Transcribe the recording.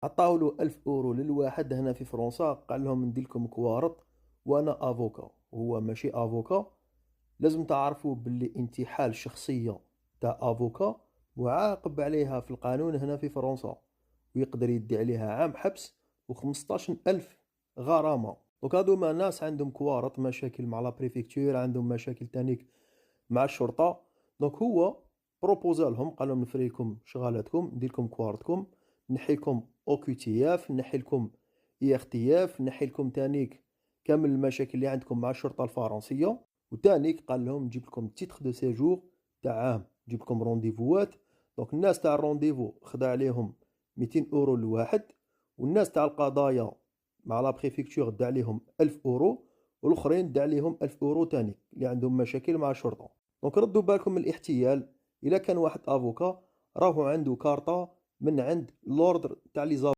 عطاولو 1000 اورو للواحد هنا في فرنسا، قال لهم ندير لكم كوارط وانا افوكا. هو ماشي افوكا. لازم تعرفوا باللي انتحال شخصية تاع افوكا معاقب عليها في القانون هنا في فرنسا، ويقدر يدي عليها عام حبس و15 ألف غرامة. دونك هادوما ناس عندهم كوارط، مشاكل مع لا بريفكتور، عندهم مشاكل تانيك مع الشرطة. دونك هو بروبوزا لهم، قال لهم نفري لكم شغالاتكم، ندير لكم كوارتكم، نحي لكم اوكيتياف، نحي لكم اي اختياف، نحي لكم تانيك كامل المشاكل اللي عندكم مع الشرطة الفرنسية. وتانيك قال لهم نجيب لكم تيتخ دو سيجور تاع عام، نجيب لكم رونديفوات. دونك الناس تاع الرونديفو خدا عليهم 200 اورو لواحد، والناس تاع القضايا مع لا بريفكتور دا عليهم 1000 اورو، والاخرين دا عليهم 1000 اورو تاني اللي عندهم مشاكل مع الشرطة. دونك ردوا بالكم من الاحتيال. الا كان واحد افوكا راهو عنده كارطة من عند لوردر تاع لي